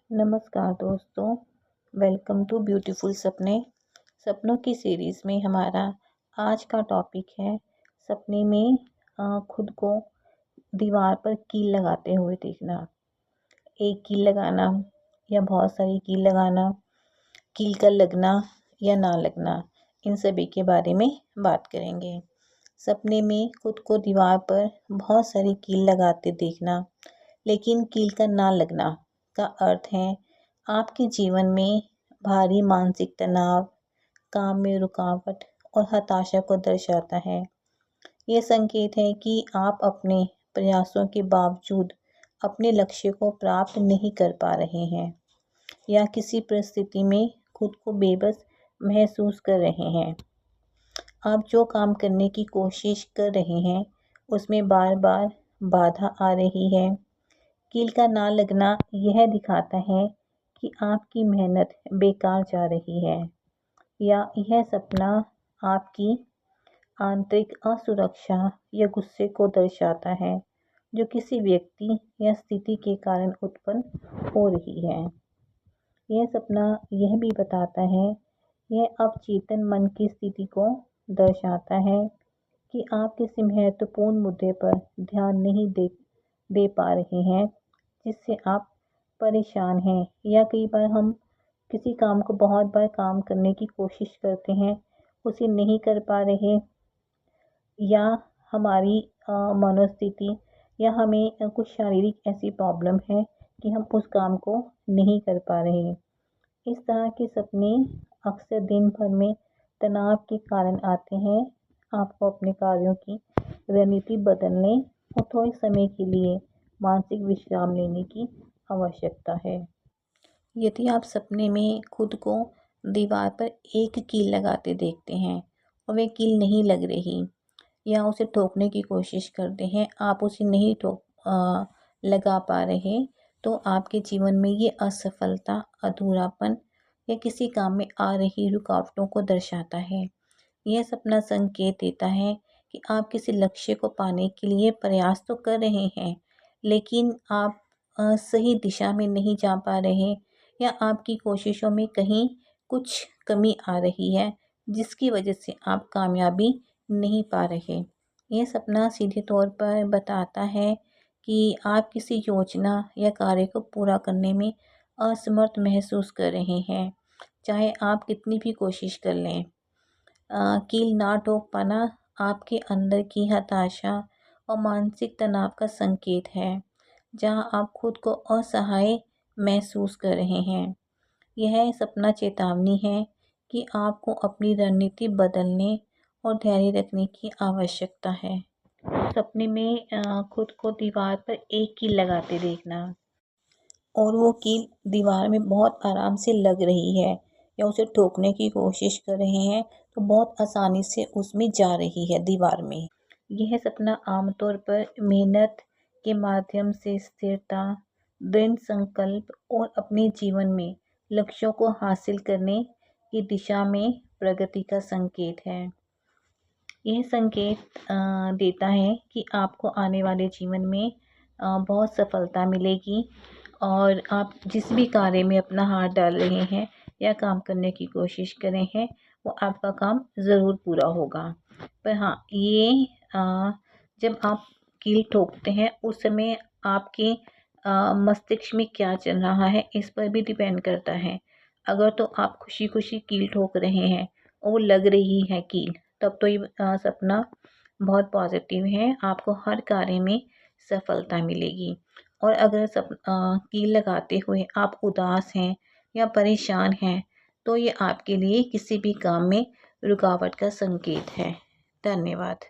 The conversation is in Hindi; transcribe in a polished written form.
नमस्कार दोस्तों, वेलकम टू ब्यूटीफुल सपने। सपनों की सीरीज़ में हमारा आज का टॉपिक है सपने में खुद को दीवार पर कील लगाते हुए देखना। एक कील लगाना या बहुत सारी कील लगाना, कील का लगना या ना लगना, इन सभी के बारे में बात करेंगे। सपने में खुद को दीवार पर बहुत सारी कील लगाते देखना, लेकिन कील का ना लगना का अर्थ है आपके जीवन में भारी मानसिक तनाव, काम में रुकावट और हताशा को दर्शाता है। ये संकेत है कि आप अपने प्रयासों के बावजूद अपने लक्ष्य को प्राप्त नहीं कर पा रहे हैं या किसी परिस्थिति में खुद को बेबस महसूस कर रहे हैं। आप जो काम करने की कोशिश कर रहे हैं उसमें बार बार बाधा आ रही है। कील का ना लगना यह दिखाता है कि आपकी मेहनत बेकार जा रही है या यह सपना आपकी आंतरिक असुरक्षा या गुस्से को दर्शाता है जो किसी व्यक्ति या स्थिति के कारण उत्पन्न हो रही है। यह सपना यह भी बताता है, यह अवचेतन मन की स्थिति को दर्शाता है कि आप किसी महत्वपूर्ण मुद्दे पर ध्यान नहीं दे पा रहे हैं जिससे आप परेशान हैं। या कई बार हम किसी काम को बहुत बार काम करने की कोशिश करते हैं, उसे नहीं कर पा रहे, या हमारी मनोस्थिति या हमें कुछ शारीरिक ऐसी प्रॉब्लम है कि हम उस काम को नहीं कर पा रहे। इस तरह के सपने अक्सर दिन भर में तनाव के कारण आते हैं। आपको अपने कार्यों की रणनीति बदलने और थोड़े समय के लिए मानसिक विश्राम लेने की आवश्यकता है। यदि आप सपने में खुद को दीवार पर एक कील लगाते देखते हैं और वह कील नहीं लग रही या उसे ठोकने की कोशिश करते हैं, आप उसे नहीं लगा पा रहे, तो आपके जीवन में ये असफलता, अधूरापन या किसी काम में आ रही रुकावटों को दर्शाता है। यह सपना संकेत देता है कि आप किसी लक्ष्य को पाने के लिए प्रयास तो कर रहे हैं, लेकिन आप सही दिशा में नहीं जा पा रहे या आपकी कोशिशों में कहीं कुछ कमी आ रही है जिसकी वजह से आप कामयाबी नहीं पा रहे। यह सपना सीधे तौर पर बताता है कि आप किसी योजना या कार्य को पूरा करने में असमर्थ महसूस कर रहे हैं, चाहे आप कितनी भी कोशिश कर लें। कील ना ठोक पाना आपके अंदर की हताशा और मानसिक तनाव का संकेत है, जहां आप खुद को असहाय महसूस कर रहे हैं। यह सपना चेतावनी है कि आपको अपनी रणनीति बदलने और धैर्य रखने की आवश्यकता है। सपने में खुद को दीवार पर एक कील लगाते देखना और वो कील दीवार में बहुत आराम से लग रही है या उसे ठोकने की कोशिश कर रहे हैं तो बहुत आसानी से उसमें जा रही है दीवार में। यह सपना आमतौर पर मेहनत के माध्यम से स्थिरता, दृढ़ संकल्प और अपने जीवन में लक्ष्यों को हासिल करने की दिशा में प्रगति का संकेत है। यह संकेत देता है कि आपको आने वाले जीवन में बहुत सफलता मिलेगी और आप जिस भी कार्य में अपना हाथ डाल रहे हैं या काम करने की कोशिश कर रहे हैं, वो आपका काम ज़रूर पूरा होगा। पर हाँ, ये जब आप कील ठोकते हैं उस समय आपके मस्तिष्क में क्या चल रहा है इस पर भी डिपेंड करता है। अगर तो आप खुशी खुशी कील ठोक रहे हैं और वो लग रही है कील, तब तो ये सपना बहुत पॉजिटिव है, आपको हर कार्य में सफलता मिलेगी। और अगर कील लगाते हुए आप उदास हैं या परेशान हैं, तो ये आपके लिए किसी भी काम में रुकावट का संकेत है। धन्यवाद।